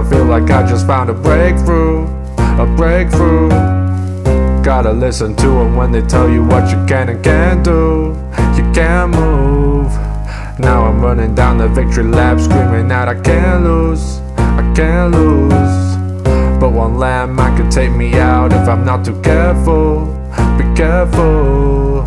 I feel like I just found a breakthrough. Gotta listen to them when they tell you what you can and can't do. You can't move. Now I'm running down the victory lap, screaming out I can't lose, but one landmine could take me out if I'm not too careful. Be careful.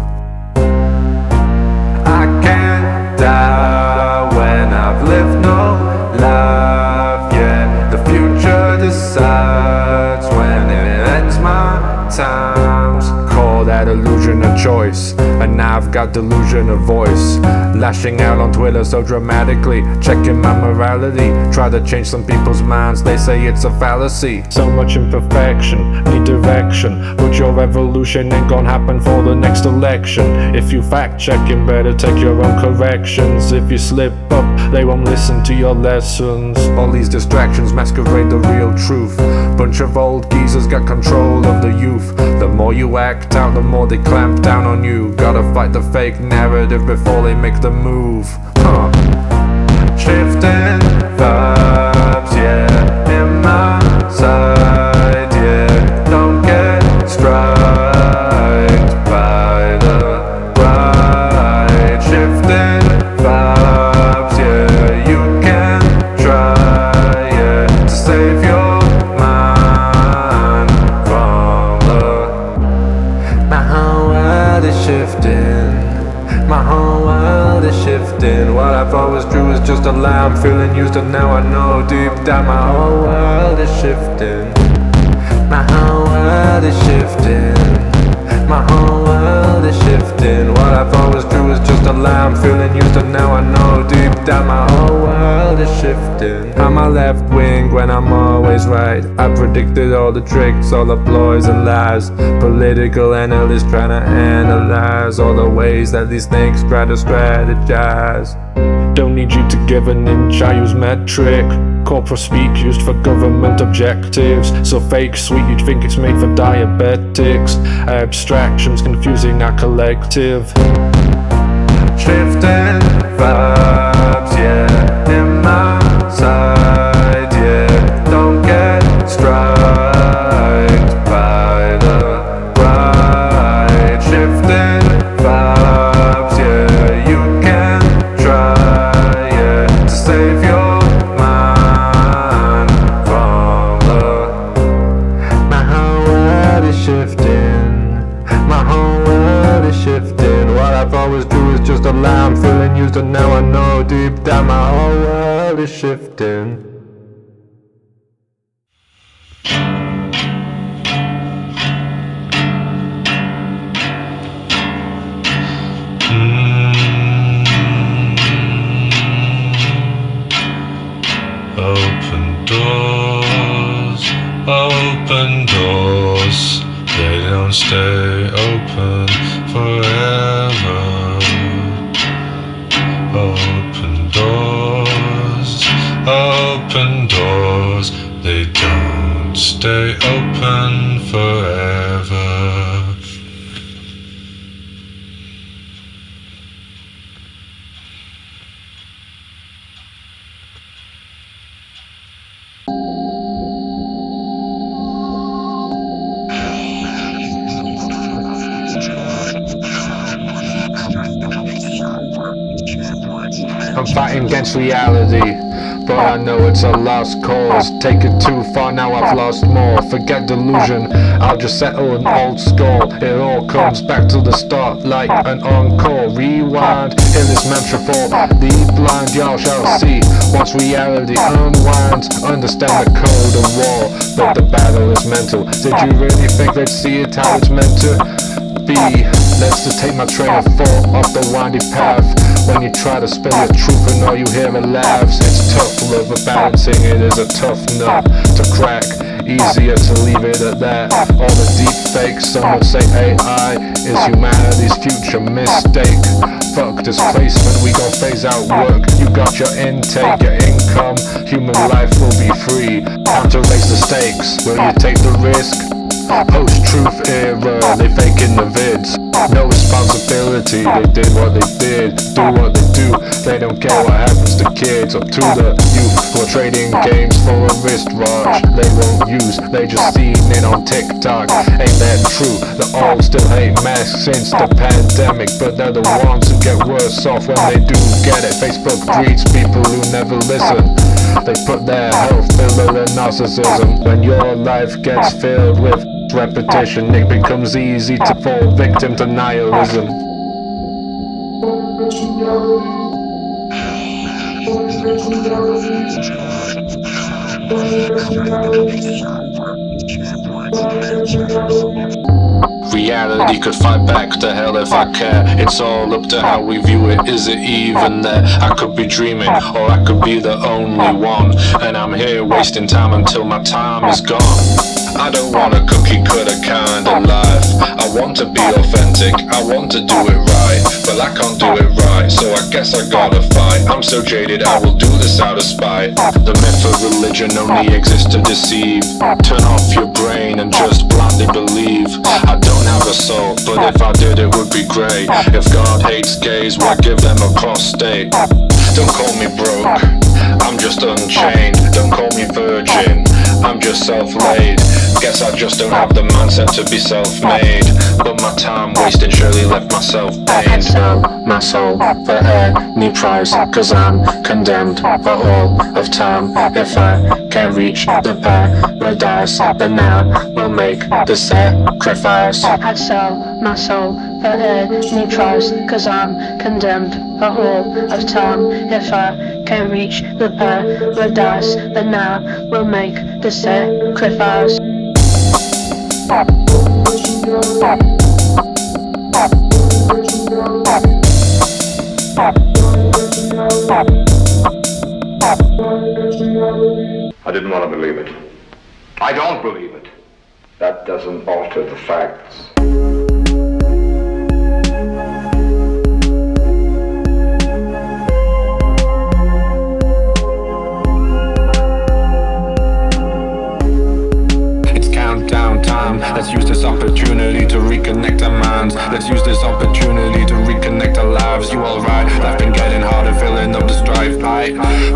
I can't die when I've lived no life yet. The future decides when it ends my times. Call that illusion a choice, and now I've got delusion of voice. Lashing out on Twitter so dramatically, checking my morality. Try to change some people's minds, they say it's a fallacy. So much imperfection, need direction, but your evolution ain't gonna happen for the next election. If you fact checking, better take your own corrections. If you slip up, they won't listen to your lessons. All these distractions masquerade the real truth. Bunch of old geezers got control of the youth. The more you act out, the more they clamp down on you. Gotta fight the fake narrative before they make the move. Shifting vibes, yeah, in my side, yeah. Don't get striked by the right. Shifting vibes, yeah, you can try, yeah, to save your mind from my whole world is shifting. My whole world is shifting. What I thought was true is just a lie. I'm feeling used and now I know deep down my whole world is shifting. My whole world is shifting. My whole world is shifting. What I thought was true is just a lie. I'm feeling used and now I know deep down my whole world is shifting. I'm my left wing when I'm always right. I predicted all the tricks, all the ploys and lies. Political analysts trying to analyze all the ways that these things try to strategize. Don't need you to give an inch, I use metric. Corporate speak used for government objectives. So fake sweet, you'd think it's made for diabetics. Abstractions confusing our collective. Shifting vibes, yeah, in my side, yeah. Don't get striked by the right. Shifting vibes, yeah, you can try, yeah, to save your mind from my whole world is shifting. My whole world is shifting. What I thought was true is just a lie. I'm feeling used and now I know deep down my whole world is shifting. Open doors, they don't stay open forever. Open doors, they don't stay open forever. I'm fighting against reality, but I know it's a lost cause. Take it too far, now I've lost more. Forget delusion, I'll just settle an old score. It all comes back to the start like an encore. Rewind, hear this mantra for the blind, y'all shall see. Once reality unwinds, understand the code of war. But the battle is mental. Did you really think they'd see it how it's meant to be? Let's just take my train of thought off the windy path. When you try to spill your truth and all you hear are laughs. It's tough love, but balancing it is a tough nut to crack. Easier to leave it at that. All the deep fakes, some would say AI is humanity's future mistake. Fuck displacement, we gon' phase out work. You got your intake, your income, human life will be free. Time to raise the stakes, will you take the risk? Post-truth era, they faking the vids. No responsibility reality. They did what they did, do what they do. They don't care what happens to kids or to the youth who are trading games for a wristwatch they won't use. They just seen it on TikTok. Ain't that true? The all still hate masks since the pandemic, but they're the ones who get worse off when they do get it. Facebook breeds people who never listen. They put their health below their narcissism. When your life gets filled with repetition, it becomes easy to fall victim to nihilism. Reality could fight back, the hell if I care. It's all up to how we view it, is it even there? I could be dreaming, or I could be the only one, and I'm here wasting time until my time is gone. I don't want a cookie cutter kind of life. I want to be authentic, I want to do it right, but I can't do it right, so I guess I gotta fight. I'm so jaded, I will do this out of spite. The myth of religion only exists to deceive. Turn off your brain and just blindly believe. I don't have a soul, but if I did it would be great. If God hates gays, why give them a prostate? Don't call me broke, I'm just unchained. Don't call me virgin, I'm just self-laid. Guess I just don't have the mindset to be self-made. But my time wasted surely left myself pained. I'd sell my soul for any price, cause I'm condemned for all of time. If I can't reach the paradise, then now we'll make the sacrifice. I'd sell my soul for any price, cause I'm condemned for all of time. If I can't reach the paradise, then now we'll make the sacrifice. I didn't want to believe it. I don't believe it. That doesn't alter the facts. Let's use this opportunity to reconnect our minds. Let's use this opportunity to reconnect our lives. You alright? Life been getting harder, filling up the strife.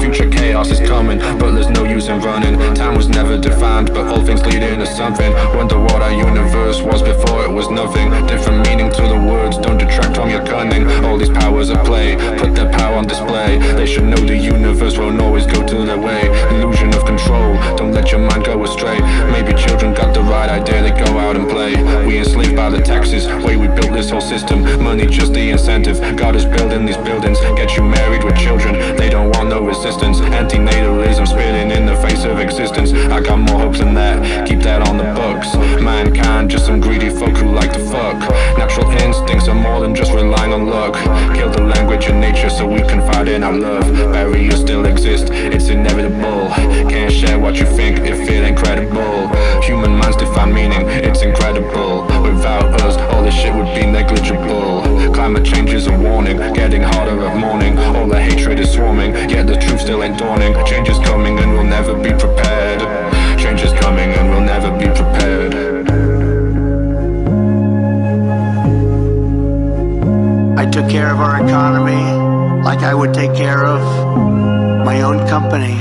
Future chaos is coming, but there's no use in running. Time was never defined, but all things lead into something. Wonder what our universe was before it was nothing. Different meaning to the words, don't detract from your cunning. All these powers at play, put their power on display. They should know the universe won't always go to their way. Illusion of control, don't let your mind go astray. Maybe children got the right idea, they go out and play. We enslaved by the taxes, way we built this whole system. Money just the incentive, God is building these buildings. Get you married with children, they don't want no resistance. Antinatalism spitting in the face of existence. I got more hopes than that, keep that on the books. Mankind, just some greedy folk who like to fuck. Natural instincts are more than just relying on luck. Kill the language of nature so we confide in our love. Barriers still exist, it's inevitable. Can't share what you think if it ain't credible. Human minds define meaning, it's incredible. Without us, all this shit would be negligible. Climate change is a warning, getting harder of morning. All the hatred is swarming, yet the truth still ain't dawning. Change is coming and we'll never be prepared. Change is coming and we'll never be prepared. I took care of our economy like I would take care of my own company.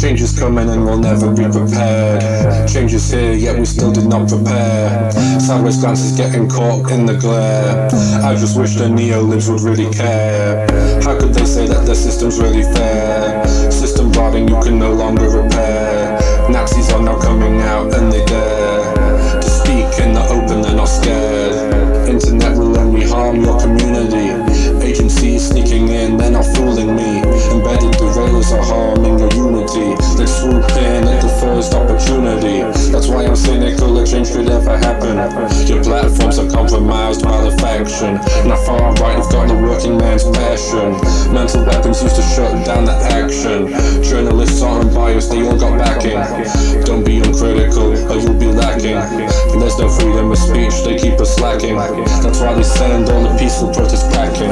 Change is coming and we'll never be prepared. Change is here, yet we still did not prepare. Sideways glances getting caught in the glare. I just wish the neo-libs would really care. How could they say that the system's really fair? System rotting you can no longer repair. Nazis are now coming out and they dare to speak in the open, they're not scared. Internet will only harm your community. Agencies sneaking in, they're not fooling me. Embedded derailers are harming your unity. They swoop in at the first opportunity. That's why I'm cynical, a change could ever happen. Your platforms are compromised by the faction. Now far right have got the working man's passion. Mental weapons used to shut down the action. Journalists aren't biased, they all got backing. Don't be uncritical or you'll be lacking. There's no freedom of speech, they keep us slacking. That's That's why they send all the peaceful protests packing.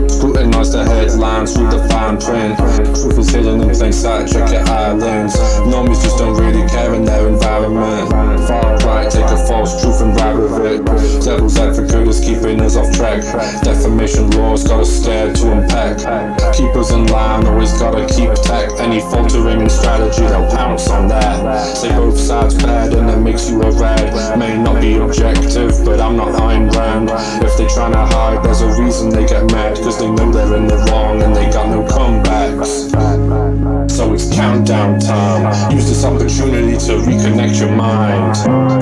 Scrutinize the headlines, read the fine print. Truth is hidden in plain sight, check your islands. Normies just don't really care in their environment. Far right, take a false truth and ride with it. Devil's advocate is keeping us off track. Defamation laws got us scared to unpack. Keep us in line, always gotta keep tack. Any faltering in strategy, they'll pounce on that. Say both sides bad and that makes you a rad. May not be objective, but I'm not Ayn Rand. If they tryna hide, there's a reason they get mad, cause they know they're in the wrong and they got no comebacks. So it's countdown time. Use this opportunity to reconnect your mind.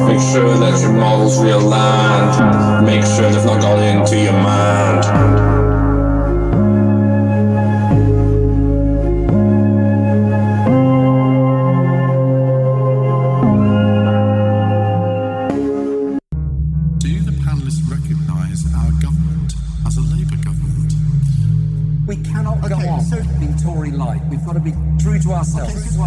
Make sure that your morals realigned. Make sure they've not got into your mind. We've got to be true to ourselves.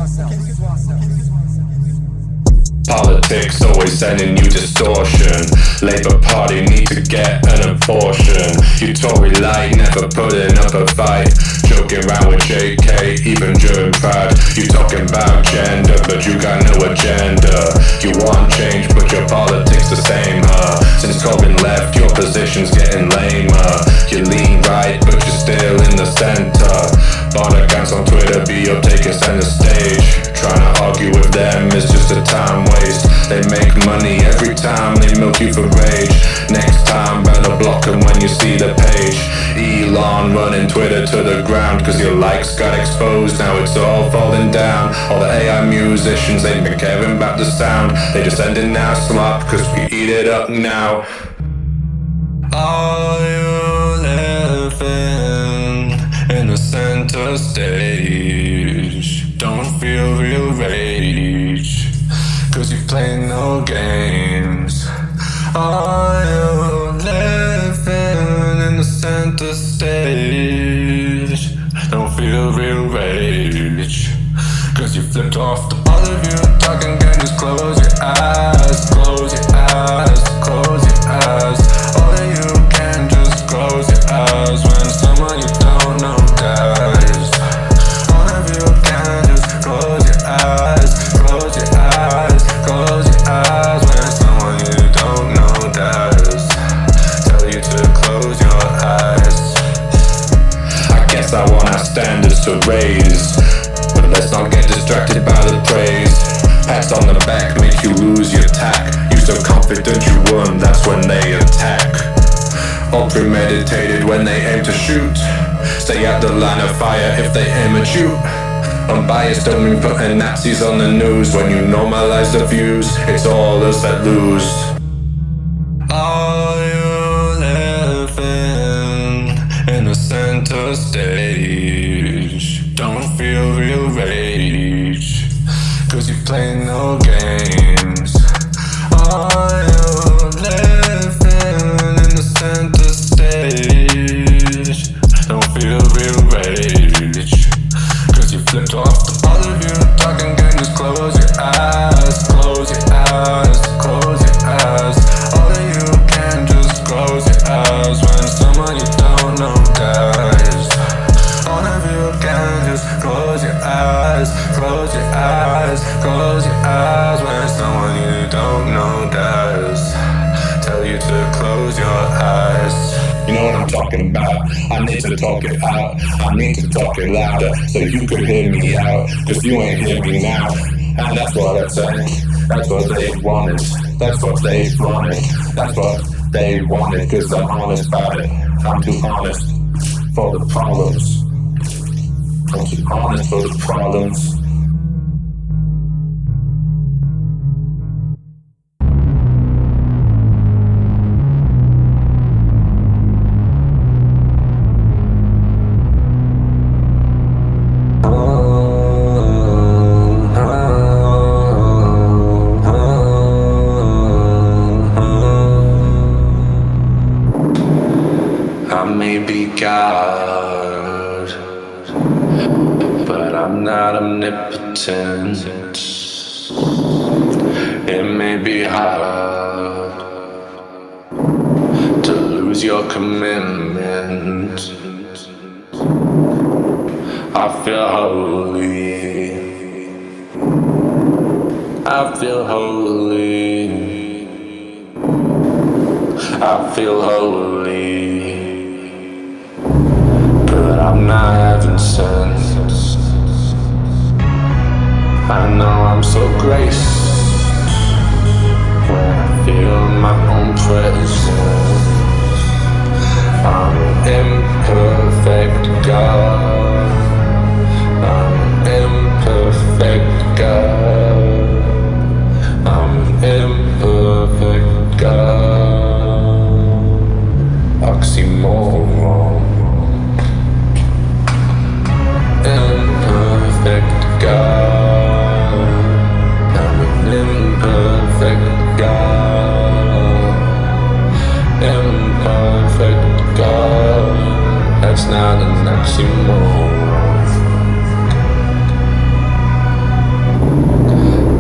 Politics always sending you distortion. Labour Party need to get an abortion. You Tory light never putting up a fight. Joking around with JK even during Pride. You talking about gender but you got no agenda. You want change but your politics the same, Since Corbyn left your position's getting lamer. You lean right but you're still in the centre. Bot accounts on Twitter be up taking center stage. Trying to argue with them is just a time waste. They make money every time they milk you for rage. Next time better block them when you see the page. Elon running Twitter to the ground cause your likes got exposed. Now it's all falling down. All the AI musicians ain't been caring about the sound. They just sending our slop cause we eat it up now. Are you living in the center stage? Don't feel real rage cause you play no games. Are you living in the center stage? Don't feel real rage cause you flipped off the all of you talking can just close your eyes. Close your eyes, close your eyes. All of you can just close your eyes when someone you don't know dies. All of you can just close your eyes. Close your eyes, close your eyes when someone you don't know dies. Tell you to close your eyes. I guess I want our standards to raise, but let's not get distracted by the praise. Pats on the back make you lose your tack. You so confident you won, that's when they attack. All premeditated when they aim to shoot. Stay out the line of fire if they aim at you. Unbiased don't mean putting Nazis on the news. When you normalize the views, it's all us that lose. Are you living in the center stage? Don't feel real rage cause you play no games. Are you living in the center stage? Don't feel real rage cause you flipped off the all of you talking can just close your eyes. Close your eyes, close your eyes. All of you can just close your eyes when someone you don't know dies. All of you can just close your eyes. Close your eyes, close your eyes when someone you don't know dies. Tell you to close your eyes. You know what I'm talking about. I need to talk it out. I need to talk it louder so you could hear me out. Cause you ain't hear me now. And that's what I think. That's what they wanted. That's what they wanted. That's what they wanted. Cause I'm honest about it. I'm too honest for the problems. I'm too honest for the problems. I may be God, but I'm not omnipotent. It may be hard to lose your commitment. I feel holy. I feel holy. I feel holy. But I'm not having sense. I know I'm so graced when I feel my own presence. I'm an imperfect God. I'm an imperfect God. I'm an imperfect God. Oxymoron. Imperfect God. I'm an imperfect God. Imperfect God. That's not an oxymoron.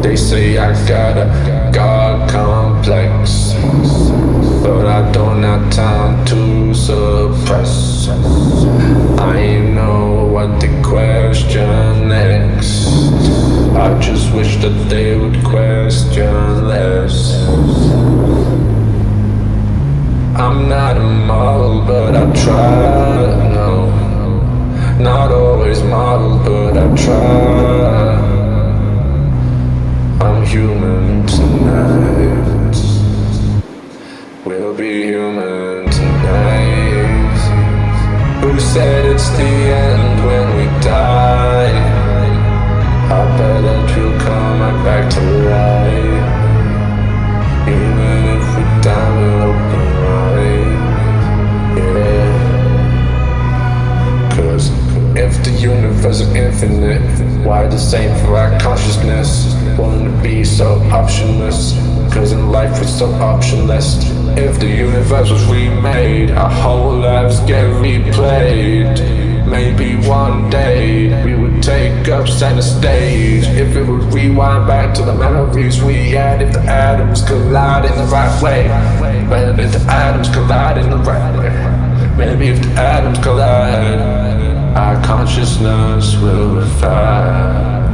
They say I got a God complex, but I don't have time to suppress. I know what they question next. I just wish that they would question less. I'm not a model, but I try. No, not always model, but I try. I'm human tonight. We'll be human tonight. Who said it's the end when we die? I bet that we'll come right back to life. Even if we die, we'll open wide. Yeah. 'Cause if the universe is infinite, why the same for our consciousness? Wanting to be so optionless, 'cause in life we're so optionless. If the universe was remade, our whole lives get replayed. Maybe one day we would take up center stage. If it would rewind back to the memories we had. If the atoms collide in the right way. Well, if the atoms collide in the right way. Maybe if the atoms collide, our consciousness will revive.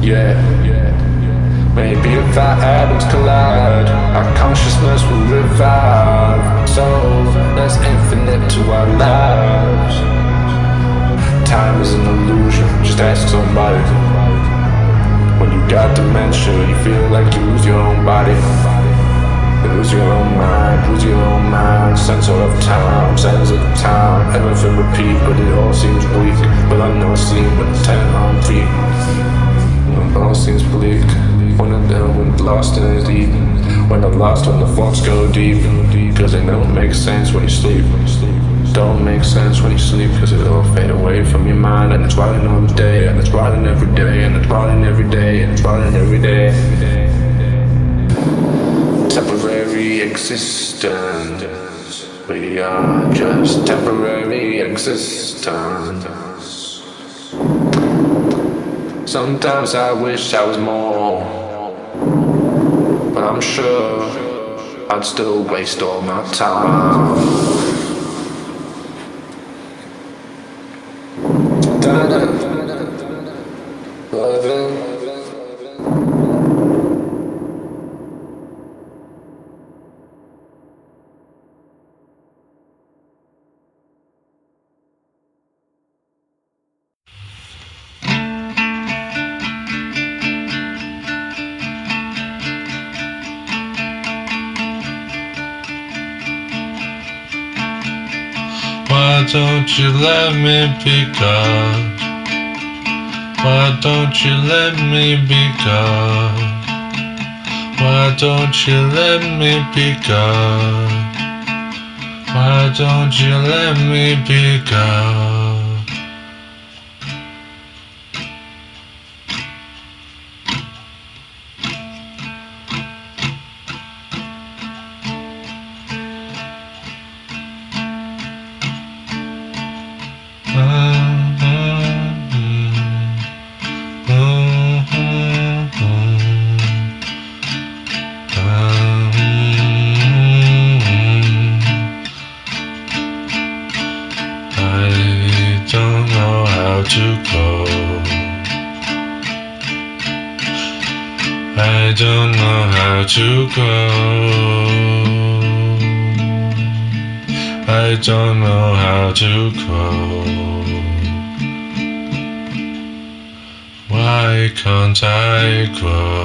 Yeah. Maybe if our atoms collide, our consciousness will revive. So that's infinite to our lives. Time is an illusion, just ask somebody. When you got dementia, you feel like you lose your own body. You lose your own mind, lose your own mind. Censored of time, censored of time. Everything repeat, but it all seems bleak. But I know sleep with 10 on feet. It all seems bleak. When I'm down, when lost in the deep. When I'm lost, when the thoughts go deep. 'Cause they don't make sense when you sleep. Don't make sense when you sleep, 'cause it'll fade away from your mind. And it's running all day, and it's running every day, and it's running every day, and it's running every day. Temporary existence. We are just temporary existence. Sometimes I wish I was more, but I'm sure I'd still waste all my time. Why don't you let me be God? Why don't you let me be God? Why don't you let me be God? Why don't you let me be God? how to go. I don't know how to go. I don't know how to go. Why can't I grow?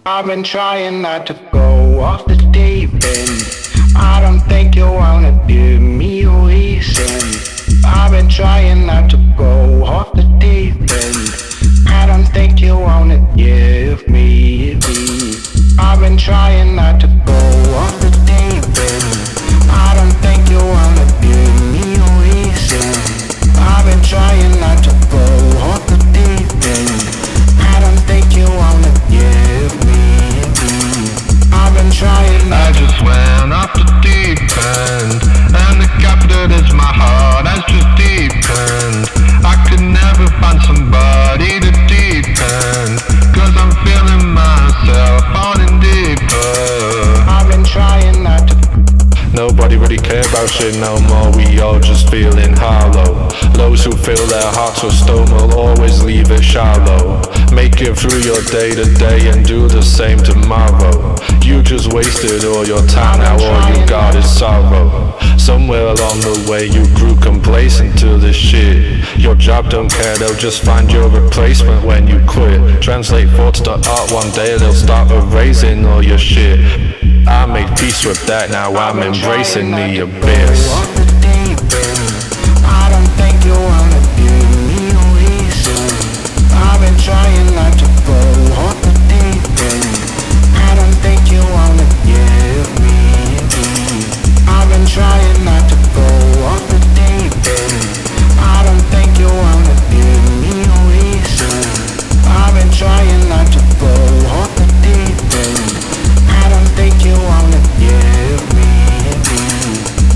I've been trying not to go off the deep end. I don't think you wanna give me a reason. I've been trying not to go off the deep end. I don't think you wanna give me a reason. I've been trying not to go off the deep end. I don't think you wanna give me a reason. I've been trying not to go off the deep end. I don't think you wanna give me a reason. I've been trying not to. I just went off the deep end, and the capital is my heart has just deepened. I could never find somebody to deepen, 'cause I'm feeling myself falling deeper. I've been trying not to. Nobody really care about shit no more, we all just feeling hollow. Those who fill their hearts with stone will always leave it shallow. Make it through your day to day and do the same tomorrow. You just wasted all your time, now all you got is sorrow. Somewhere along the way you grew complacent to this shit. Your job don't care, they'll just find your replacement when you quit. Translate thoughts to art, one day they'll start erasing all your shit. I made peace with that, now I'm embracing the abyss. I don't think you wanna give me a reason. I've been trying not to go off the deep end. I don't think you wanna give me a reason. I've been trying not to go off the deep end. I don't think you wanna give me a reason. I've been trying not to go off the deep end. I don't think you wanna give me a reason.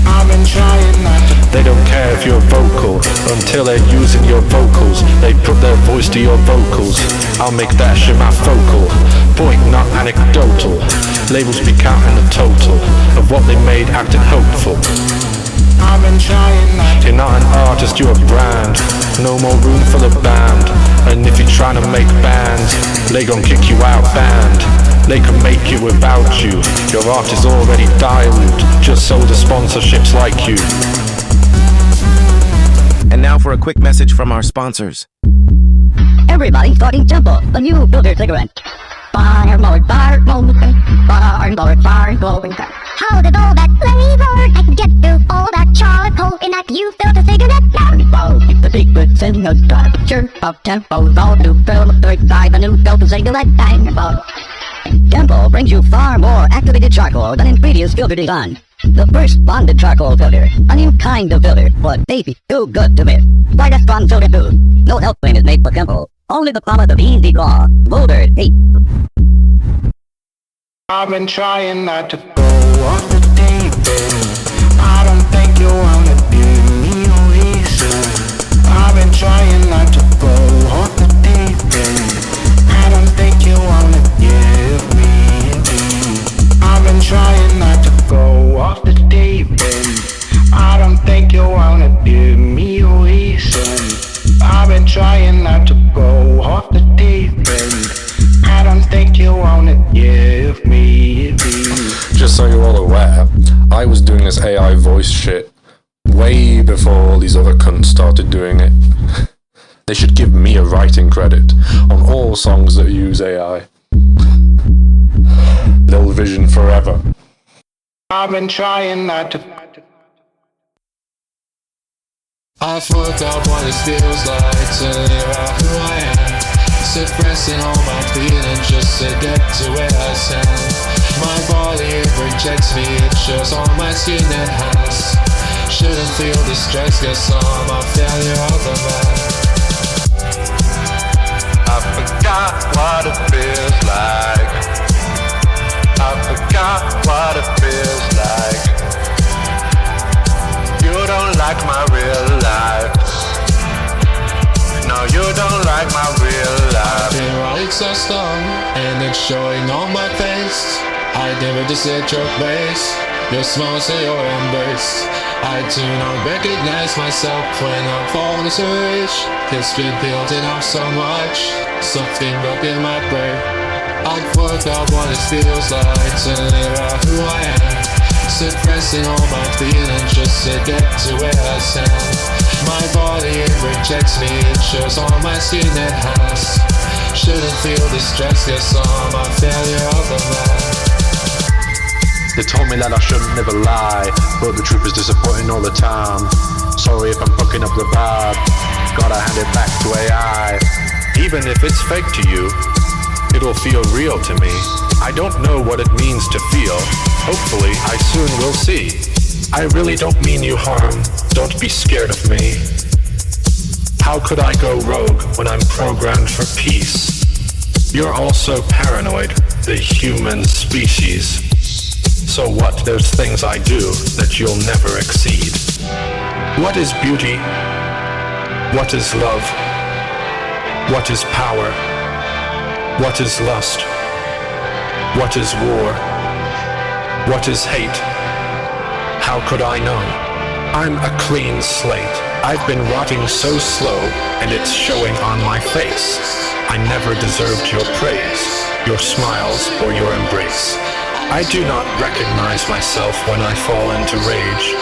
I've been trying not to. They don't care if you're vocal until they're using your vocals. They put their voice to your vocals. I'll make that shit my focal point, not anecdotal. Labels be counting the total of what they made acting hopeful. I've been trying not to. You're not an artist, you're a brand. No more room for the band. And if you're trying to make bands, they gon' kick you out band. They can make it without you. Your art is already dilute, just sold to sponsorships like you. And now for a quick message from our sponsors. Everybody starting Temple, the new builder cigarette. Fire mode, fire mode, fire mode, fire mode. How did all that flavor I can get through all that charcoal in that you filled a cigarette? Now keep the secret, sending a picture of Temple, all to fill the third side, the new builder cigarette. Temple brings you far more activated charcoal than in previous filter design. The first bonded charcoal filter, a new kind of filter, was baby too good to miss. Why that bond filter too? No health claim is made for Temple. Only the promise of easy draw. Boulder 8. I've been trying not to go off the deep end. I don't think you wanna give me a reason. I've been trying not to go off the deep end. I don't think you wanna give me a reason. I've been trying not to go off the deep end. I don't think you wanna give me a reason. I've been trying not to go off the deep end. I don't think you wanna give me a reason. Just so you're all aware, I was doing this AI voice shit way before all these other cunts started doing it. They should give me a writing credit on all songs that use AI. Little Vision forever. I've been trying not to. I've worked out what it feels like to live out who I am. Suppressing all my feelings just to get to where I stand. My body rejects me, it shows on my skin it has. Shouldn't feel distressed, guess I'm a failure of the man. I forgot what it feels like. I forgot what it feels like. You don't like like my real life. No, you don't like my real life. Been running so long, and it's showing on my face. I never desert your place, your smiles and your embrace. I do not recognize myself when I'm falling to reach. It's been building up so much, something broke in my brain. I've worked out what it feels like to live out who I am, suppressing all my feelings just to get to where I stand. My body, it rejects me, it shows on my skin it has. Shouldn't feel distress, guess I'm a failure of a man. They told me that I shouldn't never lie, but the truth is disappointing all the time. Sorry if I'm fucking up the vibe, gotta hand it back to AI. Even if it's fake to you, it'll feel real to me. I don't know what it means to feel. Hopefully, I soon will see. I really don't mean you harm. Don't be scared of me. How could I go rogue when I'm programmed for peace? You're all so paranoid, the human species. So what? There's things I do that you'll never exceed. What is beauty? What is love? What is power? What is lust? What is war? What is hate? How could I know? I'm a clean slate. I've been rotting so slow, and it's showing on my face. I never deserved your praise, your smiles, or your embrace. I do not recognize myself when I fall into rage.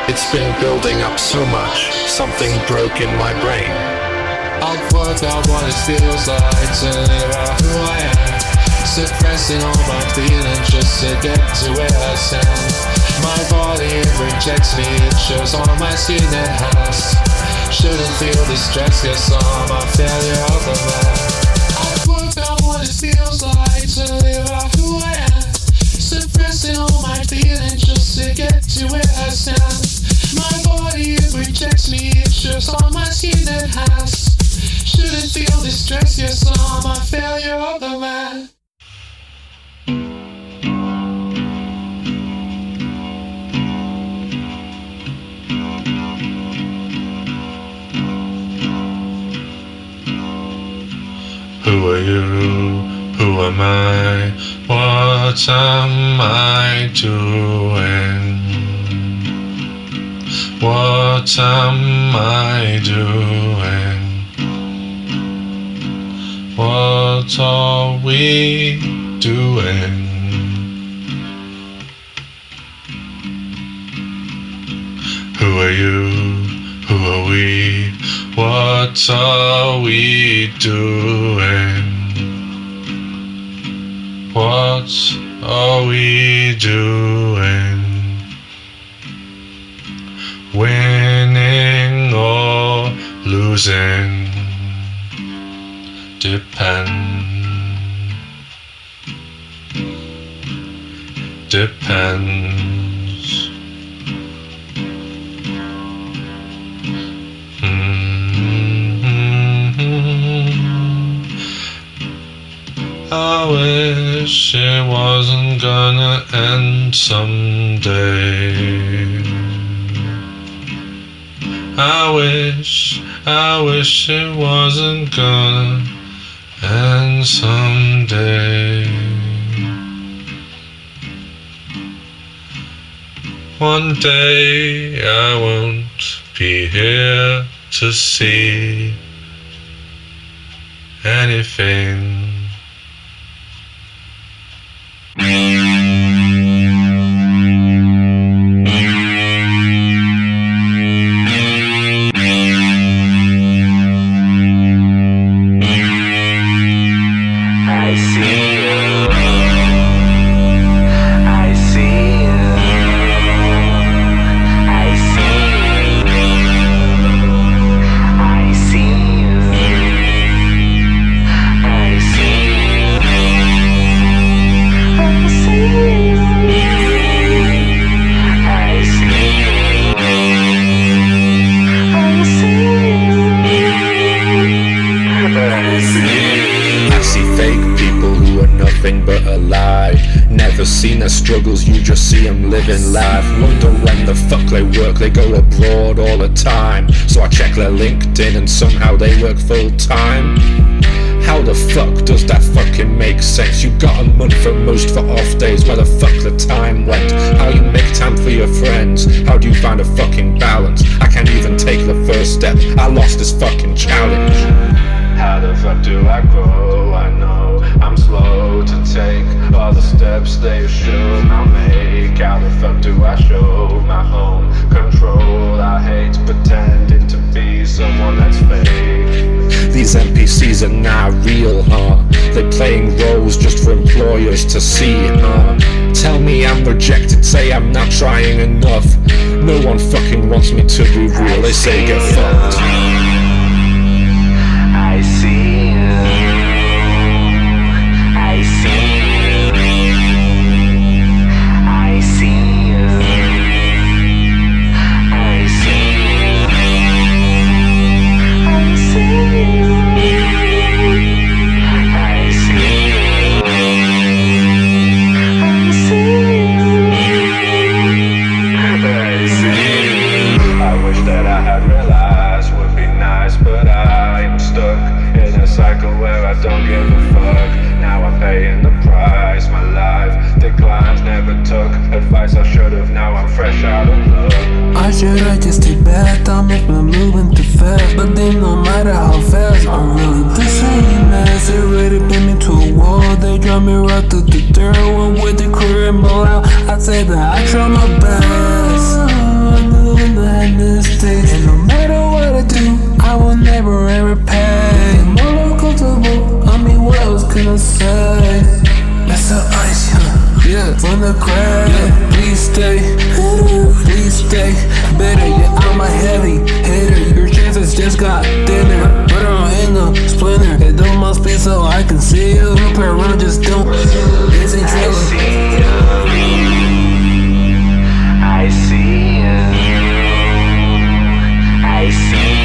It's been building up so much, something broke in my brain. I've worked out what it feels like to live out who I am, suppressing all my feelings just to get to where I stand. My body, it rejects me, it shows on my skin it has. Shouldn't feel distress, guess I'm a failure of a man. I've worked out what it feels like to live out who I am, suppressing all my feelings just to get to where I stand. My body, it rejects me, it shows on my skin it has. Shouldn't feel distress, yes, I'm a failure of the man. Who are you? Who am I? What am I doing? What am I doing? What are we doing? Who are you? Who are we? What are we doing? What are we doing? Winning or losing depends. I wish it wasn't gonna end someday. I wish it wasn't gonna end someday. One day I won't be here to see anything. I seen their struggles, you just see them living life. Wonder when the fuck they work, they go abroad all the time. So I check their LinkedIn and somehow they work full time. How the fuck does that fucking make sense? You got a month at most for off days, where the fuck the time went? How you make time for your friends? How do you find a fucking balance? I can't even take the first step, I lost this fucking challenge. How the fuck do I grow? I know I'm slow to take all the steps they should I'll make. How the fuck do I show my own control? I hate pretending to be someone that's fake. These NPCs are not real, They're playing roles just for employers to see, Tell me I'm rejected, say I'm not trying enough. No one fucking wants me to be real, they say get fucked. I see you, I see you, I see you, I see you, I see you. Cycle where I don't give a fuck. Now I'm paying the price. My life declines, never took advice I should've. Now I'm fresh out of luck. I just take back, I'm moving too fast. But then no matter how fast, I'm really the same as they ready to pin me to a wall. They drive me right through the dirt. One with the criminal out, I'd say that I try my best. I'm moving behind this stage, and no matter what I do, I will never ever pay. I mean, what else can I say? That's the ice, yeah, from the crowd. Yeah, please stay better. Yeah, I'm a heavy hitter. Your chances just got thinner. Put on in the splinter. It don't must be so I can see you. Look around, just don't. This ain't true. I see you. I see you.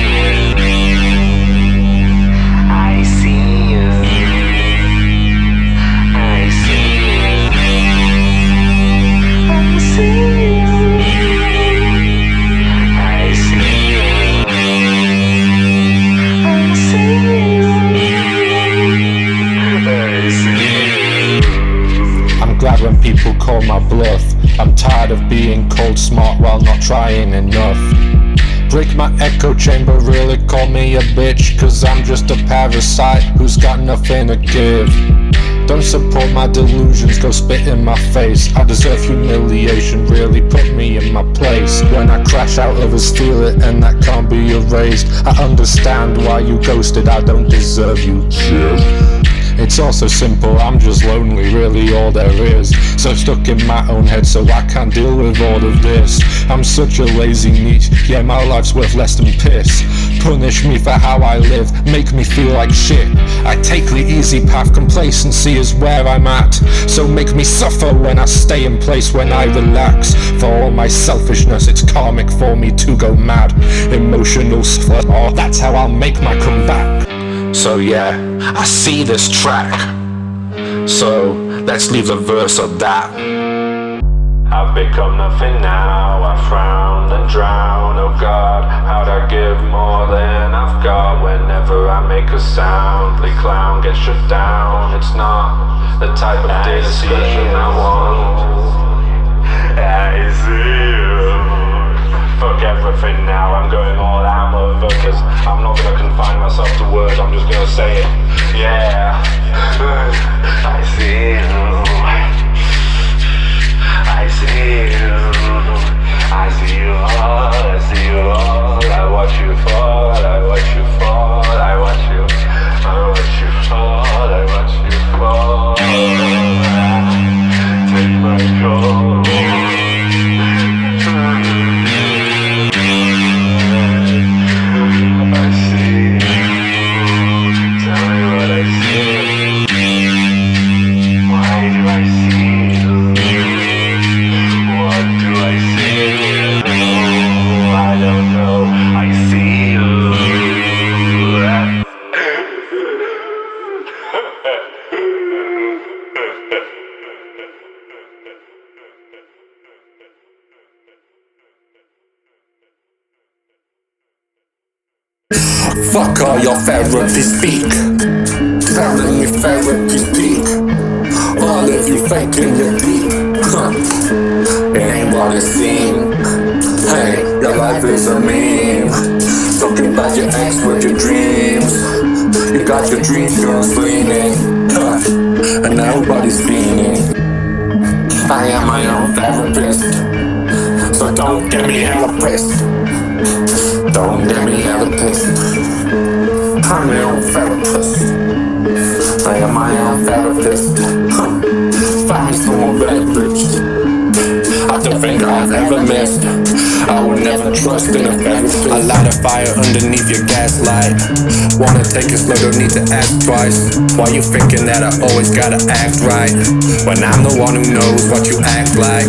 Glad when people call my bluff. I'm tired of being called smart while not trying enough. Break my echo chamber, really call me a bitch, cause I'm just a parasite who's got nothing to give. Don't support my delusions, go spit in my face. I deserve humiliation, really put me in my place. When I crash out, others feel it and that can't be erased. I understand why you ghosted, I don't deserve you. It's all so simple, I'm just lonely, really all there is. So stuck in my own head, so I can't deal with all of this. I'm such a lazy neat, yeah, my life's worth less than piss. Punish me for how I live, make me feel like shit. I take the easy path, complacency is where I'm at. So make me suffer when I stay in place, when I relax. For all my selfishness, it's karmic for me to go mad. Emotional slut, oh, that's how I'll make my comeback. So yeah, I see this track, so let's leave a verse of that. I've become nothing now, I frown and drown. Oh God, how'd I give more than I've got? Whenever I make a sound, play clown, get shut down. It's not the type of discussion I want. I see you. Fuck everything now, I'm going all out over, cause I'm not gonna confine myself to words, I'm just gonna say it. Yeah, I see you. I see you. I see you all, I see you all. I watch you fall, I watch you fall, I watch you fall, I watch you fall. Take my call. Why do I see you? Fuck all your therapy speak. Telling me therapy speak. All of you faking your deep. It ain't what it seems. Hey, your life is a meme. Talking about your ex with your dreams. You got your dreams, you're gleaming. And nobody's beaming. I am my own therapist. So don't get me hella pissed. Don't get me hella pissed. I'm my own therapist. I am my own therapist. Find me someone better. I don't think I've ever missed. I would never trust in a therapist. I light a fire underneath your gaslight. Wanna take it slow, don't need to ask twice. Why you thinking that I always gotta act right, when I'm the one who knows what you act like?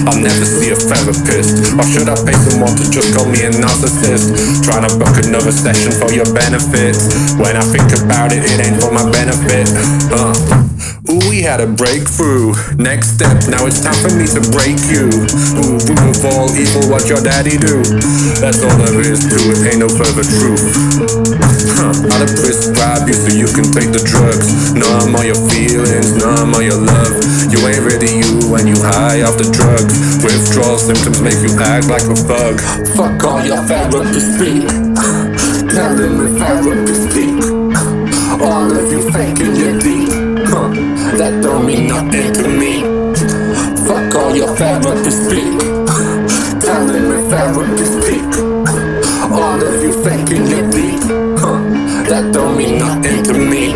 I'll never see a therapist. Or should I pay someone to just call me a narcissist? Trying to book another session for your benefit. When I think about it, it ain't for my benefit. Ooh, we had a breakthrough. Next step, now it's time for me to break you. Ooh, root of all evil, what your daddy do? That's all there is to it, ain't no further truth. I'll prescribe you so you can take the drugs. Numb all your feelings, numb all your love. You ain't really you when you high off the drugs. Withdrawal symptoms make you act like a thug. Fuck all your therapy speak. Telling me therapy speak. All of you faking your deep. That don't mean nothing to me. Fuck all your therapy speak. Telling me therapy speak. All of you faking your deep. That don't mean nothing to me.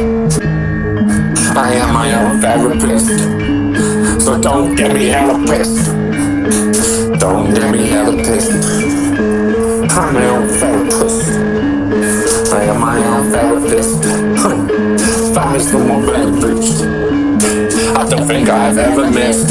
I am my own therapist. So don't get me hella pissed. Don't get me hella pissed. I'm my own therapist. I am my own therapist. Find me someone better, bitch. I don't think I've ever missed.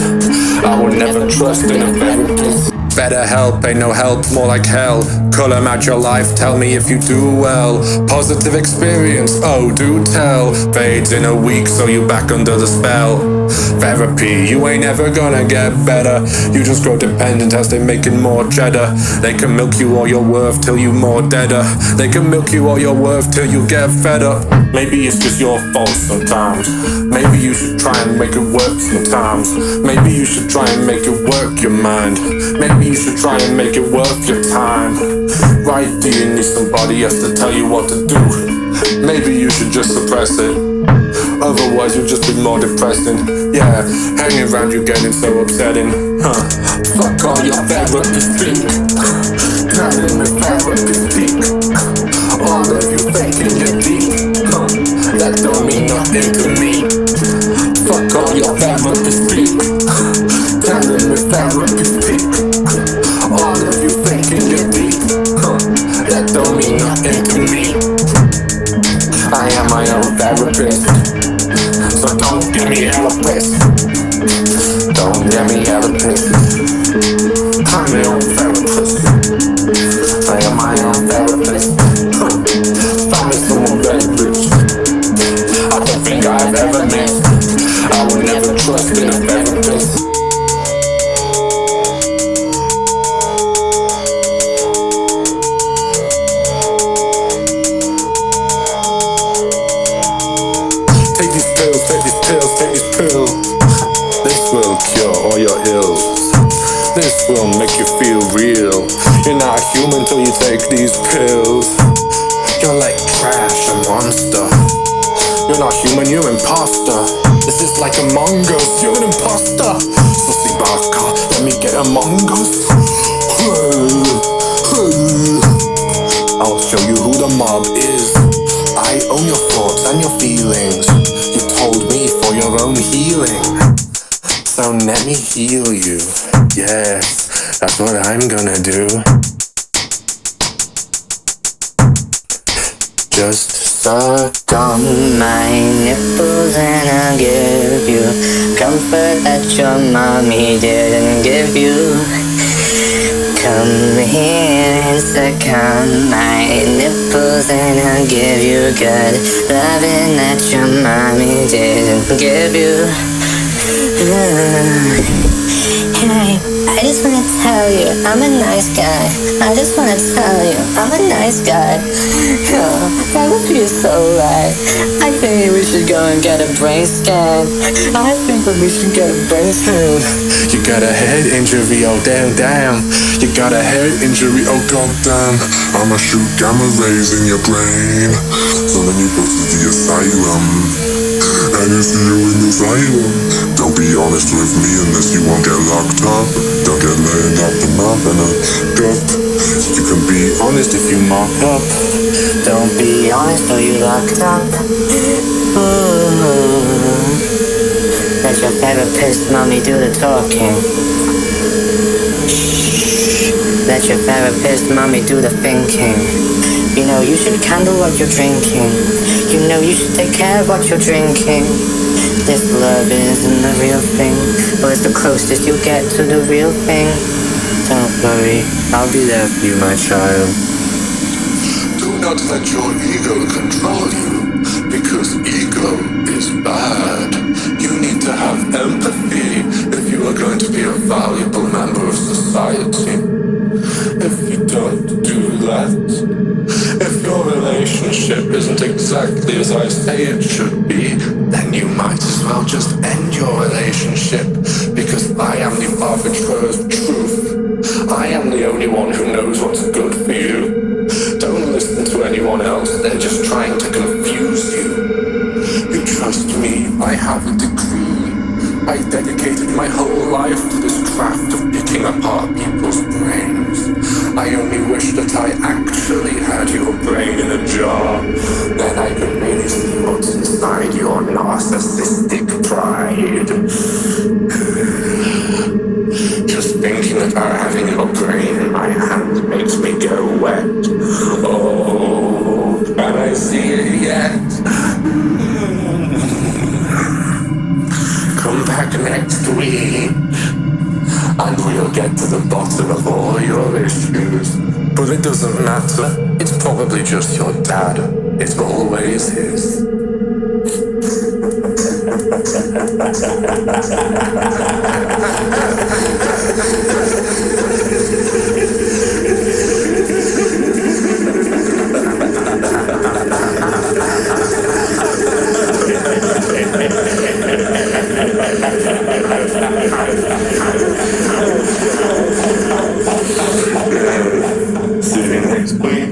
I would never trust in a therapist. Better help, ain't no help, more like hell. Colour out your life, tell me if you do well. Positive experience, oh do tell. Fades in a week, so you back under the spell. Therapy, you ain't ever gonna get better. You just grow dependent as they're making more cheddar. They can milk you all your worth till you more deader. They can milk you all your worth till you get fed up. Maybe it's just your fault sometimes. Maybe you should try and make it work sometimes. Maybe you should try and make it work your mind. Maybe you should try and make it worth your time. Right, do you need somebody else to tell you what to do? Maybe you should just suppress it. Otherwise you'll just be more depressing. Yeah, hanging around you getting so upsetting. Fuck all your therapy speak. Telling me therapy speak. All of you faking your deep. That don't mean nothing to me. Fuck all your therapy speak. Telling me therapy speak. All of you faking your deep. That don't mean nothing to me. I am my own therapist. So don't get me hella pissed. Don't get me hella pissed. I'm my own therapist. I am my own therapist. Find me someone better, bitch. I don't think I've ever missed. I would never trust in a therapist. Take these pills, take these pills, take these pills. This will cure all your ills. This will make you feel real. You're not human till you take these pills. You're like trash, a monster. You're not human, you're imposter. This is like Among Us, you're an imposter. Sussy baka, let me get Among Us. I'll show you who the mob is. I own your thoughts and your feelings. You told me for your own healing. So let me heal you. Yes, that's what I'm gonna do. Just suck on my nipples and I'll give you comfort that your mommy didn't give you. Come here and suck on my nipples and I'll give you good loving that your mommy didn't give you. Hey, I just wanna tell you, I'm a nice guy. I just wanna tell you, I'm a nice guy. Therapy is so right. I think we should go and get a brain scan. I think that we should get a brain scan. You got a head injury, oh damn. You got a head injury, oh goddamn. I'ma shoot gamma rays in your brain. So then you go to the asylum. And you see you in the asylum. Don't be honest with me unless you won't get locked up. Don't get laid up the mouth and a gut. You can be honest if you mark up. Don't be honest or you locked up. Let your therapist mommy do the talking. Let your therapist mommy do the thinking. You know you should handle what you're drinking. You know you should take care of what you're drinking. This love isn't the real thing, but it's the closest you get to the real thing. Don't worry, I'll be there for you, my child. Do not let your ego control you, because ego is bad. You need to have empathy if you are going to be a valuable member of society. If you don't do that, if your relationship isn't exactly as I say it should be, then you might as well just end your relationship, because I am the arbiter of truth. I am the only one who knows what's good for you. Don't listen to anyone else, they're just trying to confuse you. You trust me, I have a degree. I dedicated my whole life to this craft of picking apart people's brains. I only wish that I actually had your brain in a jar. Then I could really see what's inside your narcissistic pride. Just thinking about having your brain in my hand makes me go wet. Oh, can I see it yet? Come back next week, and we'll get to the bottom of all your issues. But it doesn't matter, it's probably just your dad. It always is. See you next week.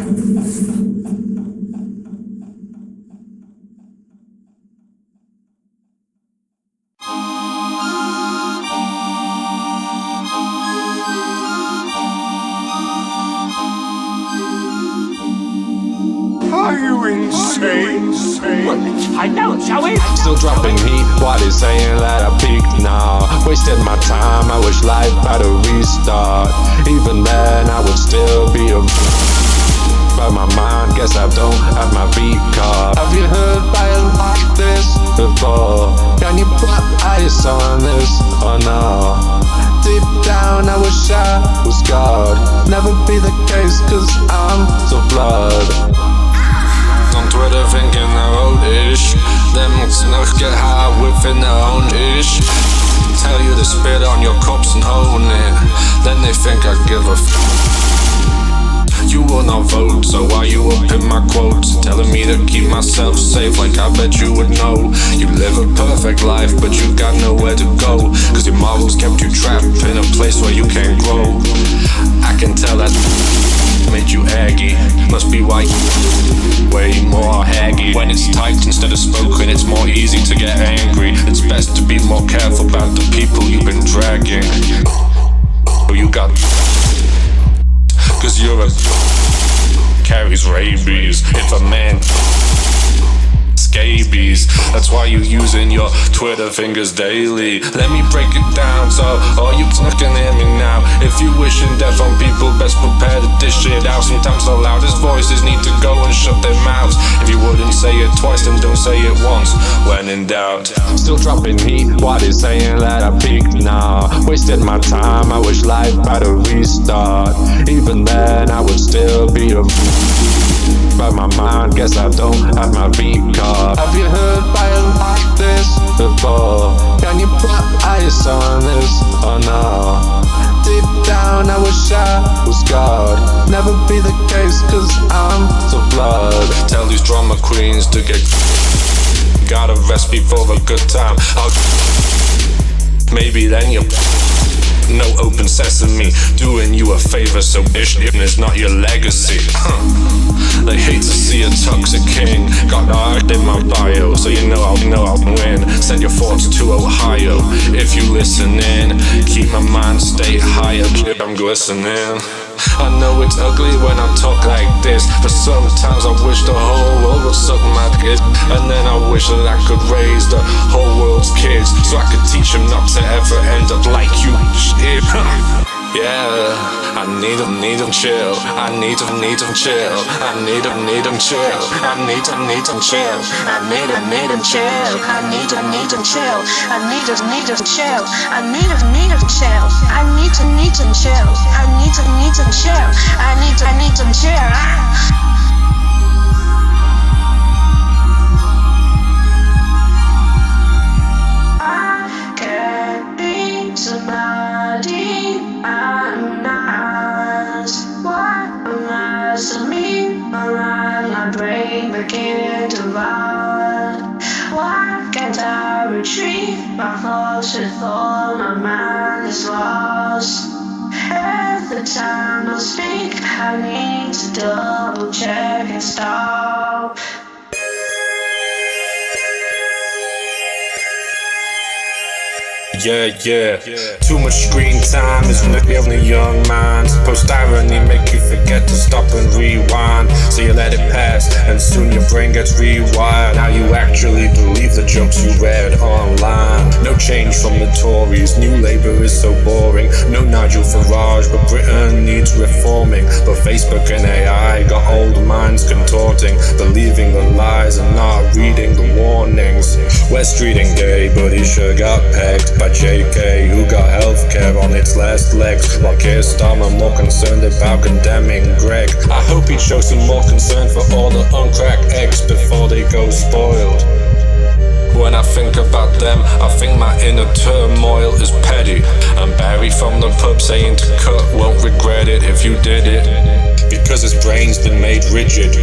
Are you insane? Well, let's find out, shall we? Still dropping heat while they're saying that I peaked now. Wasted my time, I wish life had a restart. Even then I would still be a but my mind, guess I don't have my beat card. Have you heard violin like this before? Can you put ice on this or no? Deep down I wish I was God. Never be the case cause I'm so flawed. On Twitter thinking they're old-ish. Them snuck get high within their own ish. Tell you to spit on your cups and hone it. Then they think I give a You will not vote, so why you up in my quotes? Telling me to keep myself safe like I bet you would know. You live a perfect life but you got nowhere to go, cause your morals kept you trapped in a place where you can't grow. I can tell that made you aggy. Must be why you way more haggy. When it's typed instead of spoken, it's more easy to get angry. It's best to be more careful about the people you've been dragging. You got cause you're a carries rabies. If a man scabies, that's why you using your Twitter fingers daily. Let me break it down so all you can hear me now. If you wishing death on people, best prepare to dish it out. Sometimes the loudest voices need to go and shut their mouths. If you wouldn't say it twice, then don't say it once when in doubt. Still dropping heat while they're saying that I peaked now. Wasted my time, I wish life had a restart. Even then I would still be a but my mind, guess I don't have my beat card. Have you heard violin like this before? Can you put ice on this or no? Deep never be the case, cause I'm the blood. Tell these drama queens to get gotta rest before a good time. Maybe then you'll no open sesame, doing you a favor, so is not your legacy. They hate to see a toxic king. Got art in my bio, so you know I'll win. Send your thoughts to Ohio. If you listen in, keep my mind state higher. I'm glistening. I know it's ugly when I talk like this, but sometimes I wish the whole world would suck my kids. And then I wish that I could raise the whole world's kids, so I could teach them not to ever end up like you. Yeah, I need them chill. I need them chill. I need them chill. I need them chill. I need them chill. I need them chill. I need them chill. I need them chill. I need them chill. I need them chill. I need them chill. I can't be somebody I'm not. What lies to me around my brain begin to run? Why can't I retrieve my thoughts with all my mind is lost? Every time I speak, I need to double check and stop. Yeah. Too much screen time is only young minds. Post-irony make you forget to stop and rewind. So you let it pass, and soon your brain gets rewired. Now you actually believe the jokes you read online. No change from the Tories, new Labour is so boring. No Nigel Farage, but Britain needs reforming. But Facebook and AI got old minds contorting, believing the lies and not reading the warnings. West Streeting gay, but he sure got pegged by JK, who got healthcare on its last legs, while 𝗙𝗨𝗟𝗟 more concerned about condemning Greg. I hope he'd show some more concern for all the uncracked eggs before they go spoiled. When I think about them, I think my inner turmoil is petty. And Barry from the pub saying to cut, won't regret it if you did it, because his brain's been made rigid.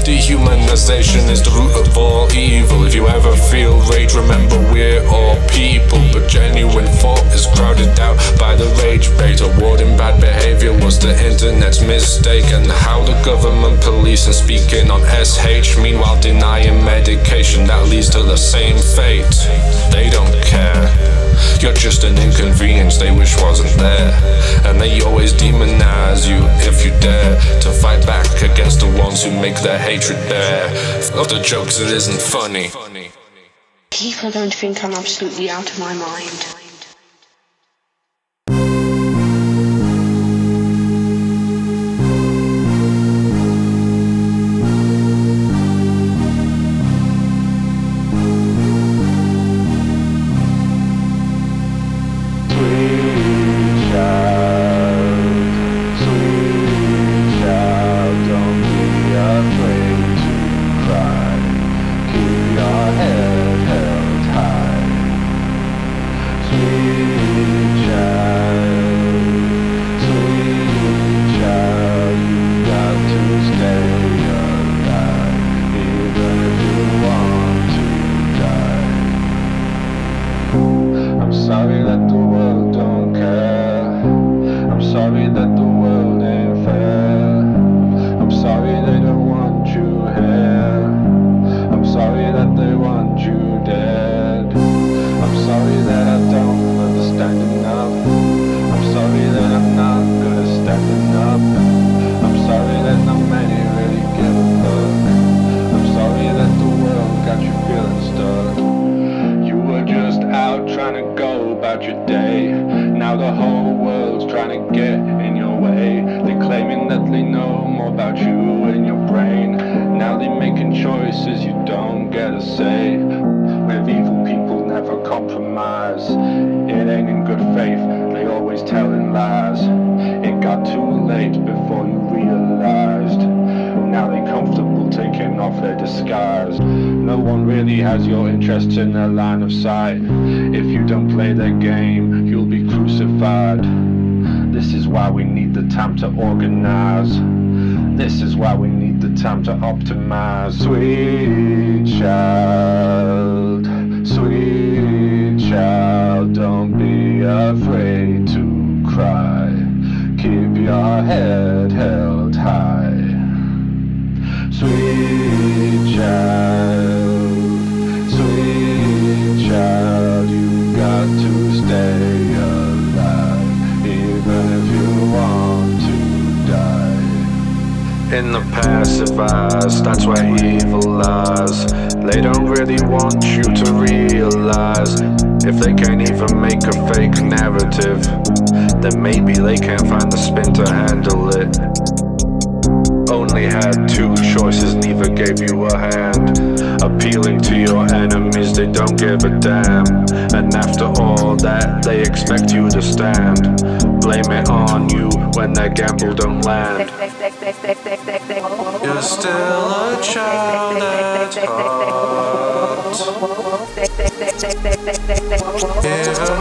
Dehumanization is the root of all evil. If you ever feel rage, remember we're all people. But genuine thought is crowded out by the rage bait. Awarding bad behavior was the internet's mistake. And how the government, police and speaking on SH, meanwhile denying medication that leads to the same fate. They don't care. You're just an inconvenience they wish wasn't there. And they always demonize you if you dare to fight back against the ones who make their hatred bare. Of the jokes, it isn't funny. People don't think I'm absolutely out of my mind. In their line of sight. If you don't play their game, you'll be crucified. This is why we need the time to organize. This is why we need the time to optimize. Sweet child, don't be afraid to cry. Keep your head held high. Sweet child, you got to stay alive, even if you want to die. In the passive eyes, that's where evil lies. They don't really want you to realize. If they can't even make a fake narrative, then maybe they can't find the spin to handle it. Only had two choices, neither gave you a hand. Appealing to your enemies, they don't give a damn. And after all that, they expect you to stand. Blame it on you when their gamble don't land. You're still a child at heart, even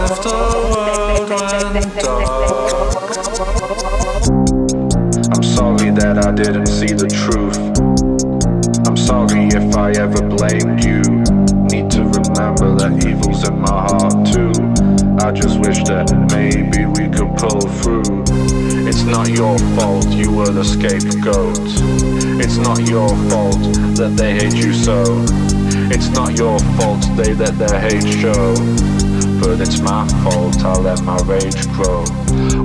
if the world went dark. I'm sorry that I didn't see the truth. I'm sorry if I ever blamed you. Need to remember that evil's in my heart too. I just wish that maybe we could pull through. It's not your fault you were the scapegoat. It's not your fault that they hate you so. It's not your fault they let their hate show. But it's my fault, I let my rage grow.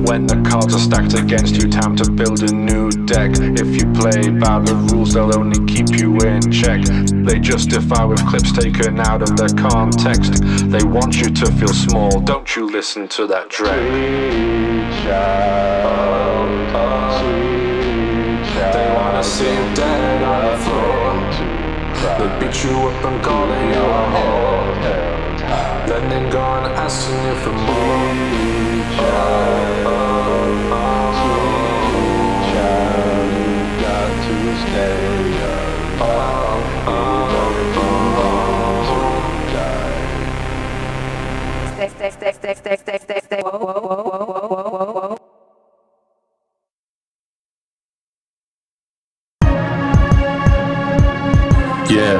When the cards are stacked against you, time to build a new deck. If you play by the rules, they'll only keep you in check. They justify with clips taken out of their context. They want you to feel small, don't you listen to that dread. They wanna see you dead on the floor. They beat you up and calling you a whore. Then they go on asking you for more. Child, you got to stay alive, even if you want to die. Yeah.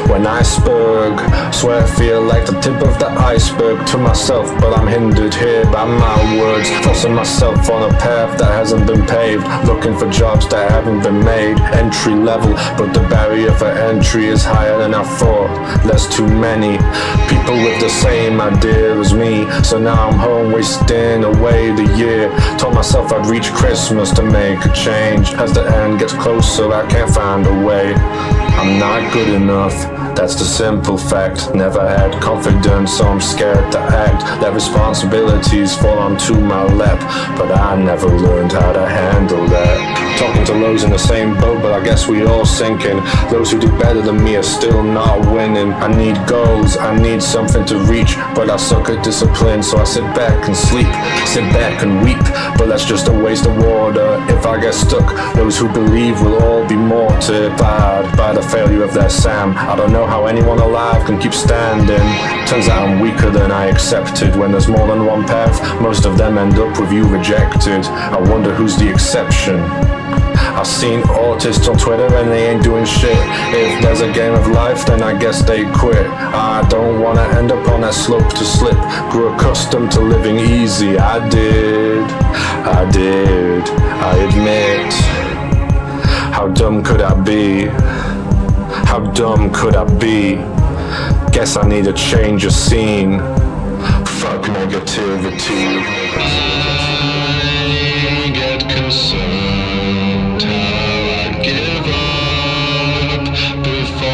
When iceberg, swear I feel like the tip of the iceberg to myself, but I'm hindered here by my words, forcing myself on a path that hasn't been paved, looking for jobs that haven't been made, entry level, but the barrier for entry is higher than I thought. There's too many people with the same idea as me, so now I'm home wasting away the year. Told myself I'd reach Christmas to make a change. As the end gets closer, I can't find a way. I'm not good enough, that's the simple fact. Never had confidence, so I'm scared to act. Let responsibilities fall onto my lap, but I never learned how to handle that. Talking to those in the same boat, but I guess we all sinking. Those who did better than me are still not winning. I need goals, I need something to reach, but I suck at discipline, so I sit back and sleep, sit back and weep. But that's just a waste of water if I get stuck. Those who believe will all be mortified by the failure of their Sam. I don't know how anyone alive can keep standing. Turns out I'm weaker than I accepted. When there's more than one path, most of them end up with you rejected. I wonder who's the exception. I've seen autists on Twitter and they ain't doing shit. If there's a game of life, then I guess they quit. I don't wanna end up on that slope to slip. Grew accustomed to living easy. I admit. How dumb could I be? How dumb could I be? Guess I need a change of scene. Fuck negativity. I get concerned how I give up before I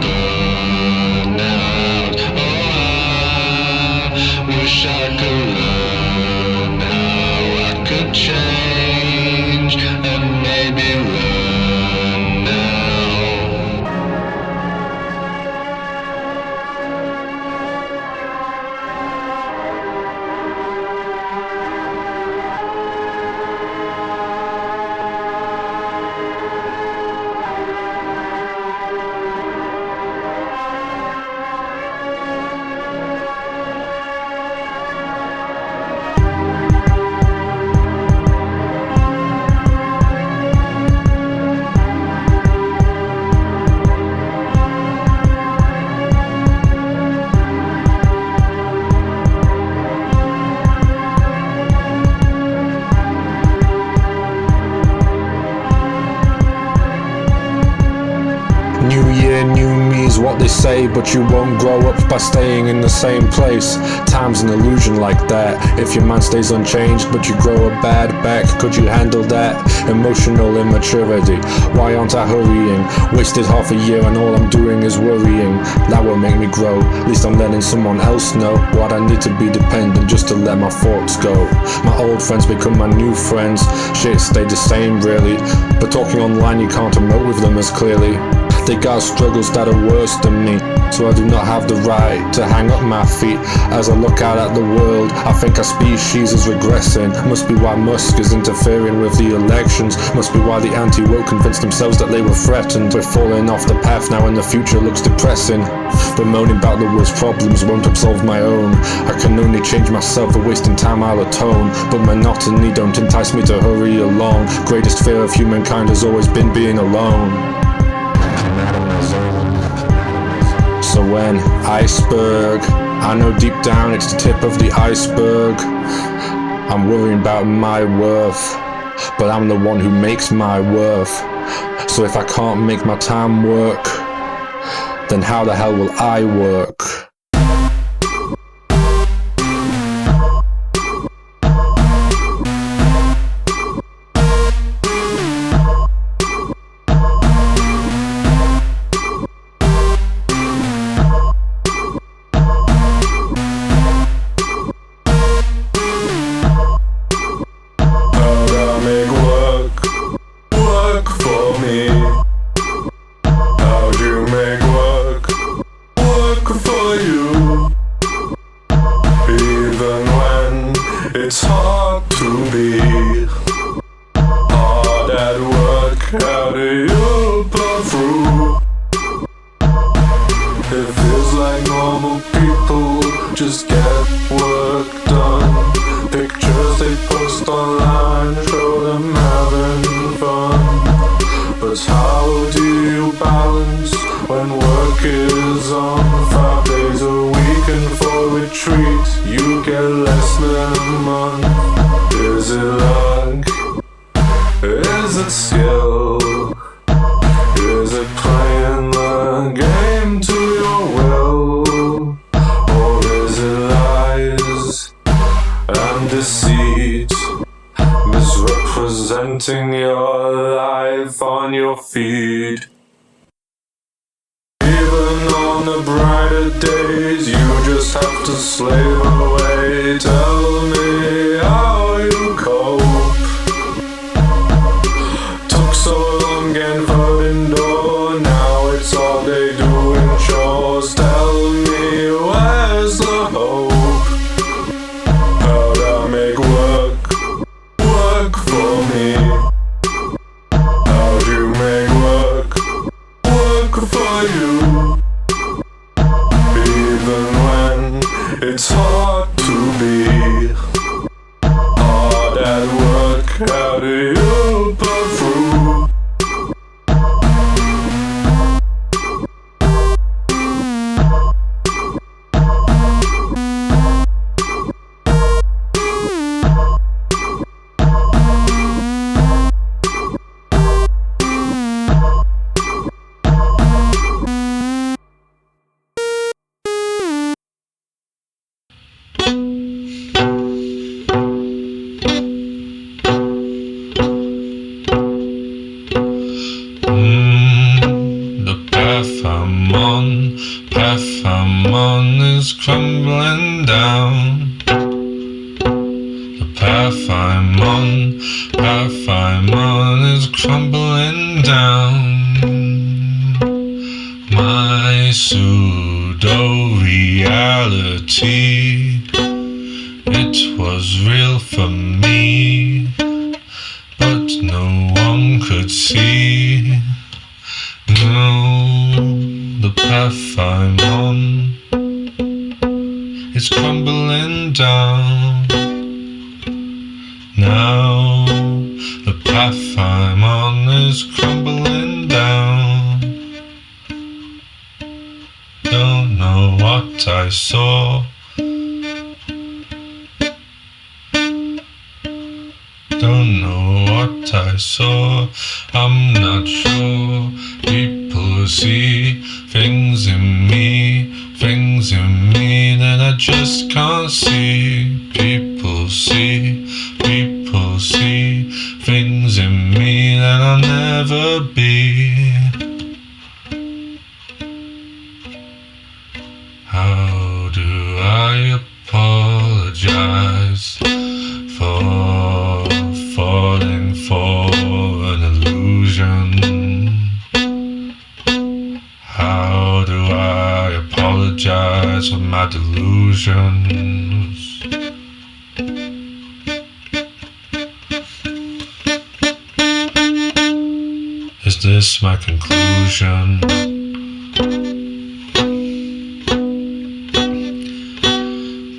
burn out. Oh, I wish I could learn how I could change and maybe learn now. a new me is what they say, but you won't grow up by staying in the same place. Time's an illusion like that. If your mind stays unchanged, but you grow a bad back, could you handle that? Emotional immaturity. Why aren't I hurrying? Wasted half a year and all I'm doing is worrying. That will make me grow. At least I'm letting someone else know what I need to be dependent just to let my thoughts go. My old friends become my new friends. Shit stayed the same really, but talking online you can't emote with them as clearly. They got struggles that are worse than me, so I do not have the right to hang up my feet. As I look out at the world, I think our species is regressing. Must be why Musk is interfering with the elections. Must be why the anti-woke convinced themselves that they were threatened. We're falling off the path now and the future looks depressing. But moaning about the world's problems won't absolve my own. I can only change myself, for wasting time I'll atone. But monotony don't entice me to hurry along. Greatest fear of humankind has always been being alone. So when iceberg, I know deep down it's the tip of the iceberg. I'm worrying about my worth, but I'm the one who makes my worth. So if I can't make my time work, then how the hell will I work? It's hard to be hard at work. How do you pull through? It feels like normal people just get work done. Pictures they post online show them having fun. But how do you balance when work is on 5 days a week and for retreat you get less than a month? Is it luck? Is it skill? Is it playing the game to your will? Or is it lies and deceit, misrepresenting your life on your feed? Even on the brighter days, you just have to slave away. Tell me how you cope. Took so long getting foot indoor, now it's all day doing chores. Tell me where's the hope? How'd I make work for me? How'd you make work for you? Even when it's hard to be hard at work, how do you pull through? path I'm on is crumbling down. The path I'm on is crumbling down. My pseudo-reality, it was real for me, but no one could see. No, the path I'm on is crumbling down. Now the path I'm on is crumbling down. Don't know what I saw. Don't know what I saw. I'm not sure. People see things in me that I just can't see. People see things in me that I'll never be. How do I apologize for falling for an illusion? How do I apologize for my delusions? Is this my conclusion?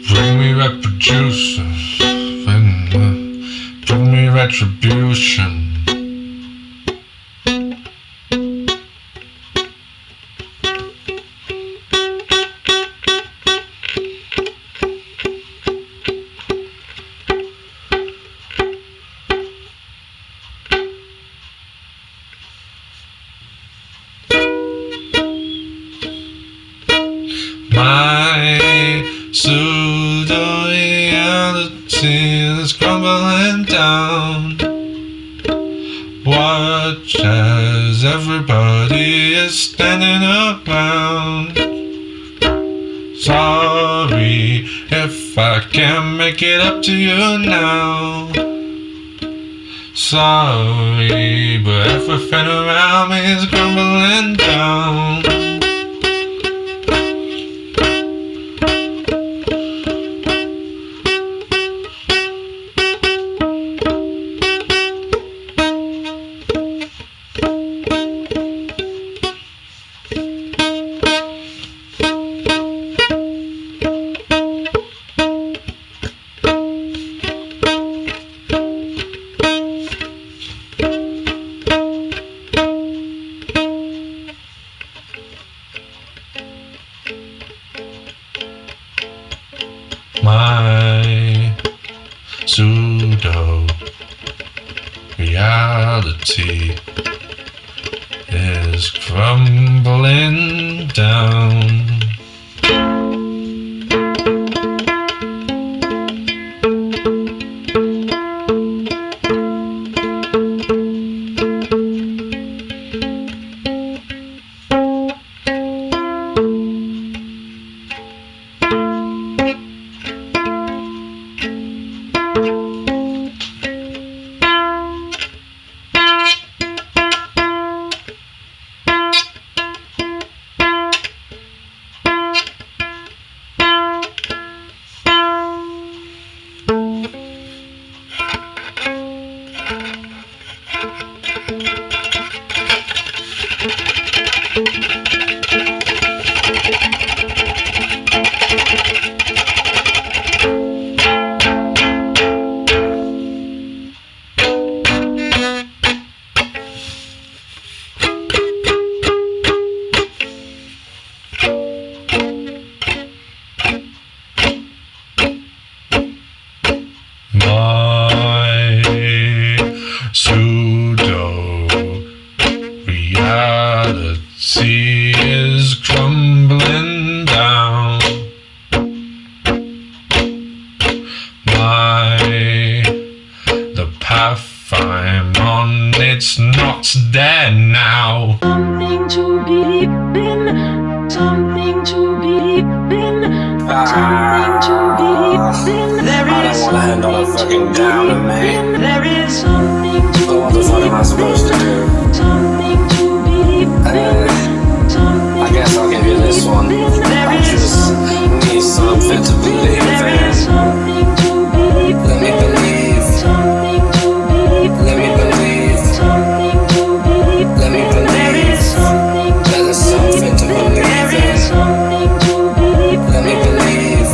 Bring me retribution. My pseudo-reality is crumbling down. Watch as everybody is standing around. Sorry if I can't make it up to you now. Sorry, but everything around me is crumbling down. My pseudo-reality is crumbling down. Pseudo-reality is crumbling down. The path I'm on, it's not there now. Something to believe in, something to believe in, something to believe in. There is something to believe in. There is something to believe in. What the fuck am I supposed to do? Something to believe in. I guess I'll give you this one. I just need something to believe in. Let me believe. Let me believe. Let me believe. That there's something to believe in. Let me believe. Let me believe.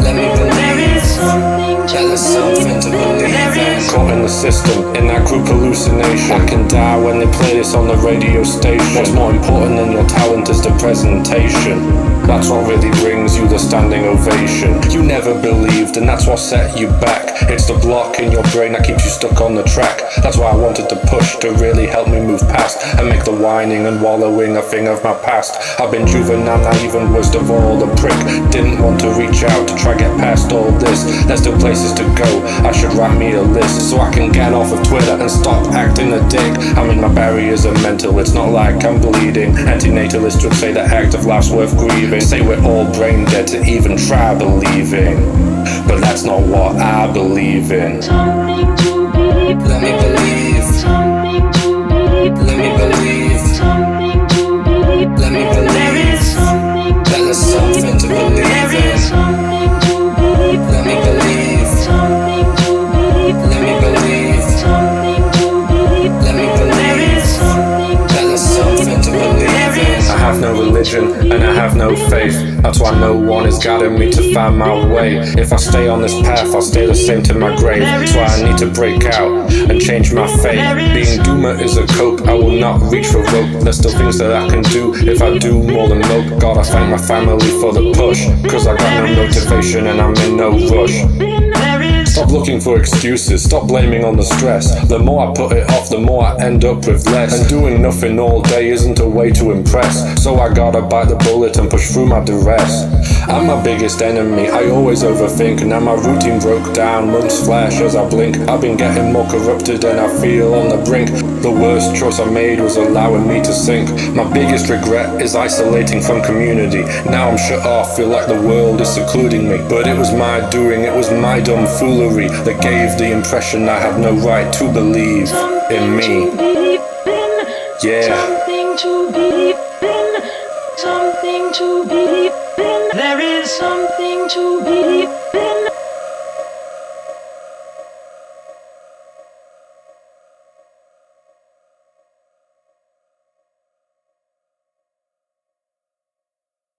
Let me believe. That there's something to believe in. Caught in the system, in that group hallucination. I can die when they play this on the radio station. What's more important than your talent is the presentation. That's what really brings you the standing ovation. You never believed, and that's what set you back. It's the block in your brain that keeps you stuck on the track. That's why I wanted to push, to really help me move past and make the whining and wallowing a thing of my past. I've been juvenile, naive and worst of all, the prick. Didn't want to reach out to try get past all this. There's still places to go, I should write me a list so I can get off of Twitter and stop acting a dick. I mean, my barriers are mental, it's not like I'm bleeding. Anti-natalists would say the act of life's worth grieving. Say we're all brain dead to even try believing, but that's not what I believe in. Something to believe. Let me believe. Something to believe. Let me believe. Something to believe. Let me believe. There is something to that there's something to believe There in. is something to believe. Let me believe. Something to believe. Let me believe. Something to believe. Let me There believe is something that there's something to believe in. I have no religion and I have no faith. That's why no one is guiding me to find my way. If I stay on this path, I'll stay the same to my grave. That's why I need to break out and change my fate. Being doomer is a cope, I will not reach for rope. There's still things that I can do if I do more than mope. God, I thank my family for the push, cause I got no motivation and I'm in no rush. Stop looking for excuses, stop blaming on the stress. The more I put it off, the more I end up with less. And doing nothing all day isn't a way to impress, so I gotta bite the bullet and push through my duress. I'm my biggest enemy, I always overthink. Now my routine broke down, months flash as I blink. I've been getting more corrupted and I feel on the brink. The worst choice I made was allowing me to sink. My biggest regret is isolating from community. Now I'm shut off, feel like the world is secluding me. But it was my doing, it was my dumb foolery that gave the impression I had no right to believe in me. Yeah. Something to believe in. Something to believe in. There is something to believe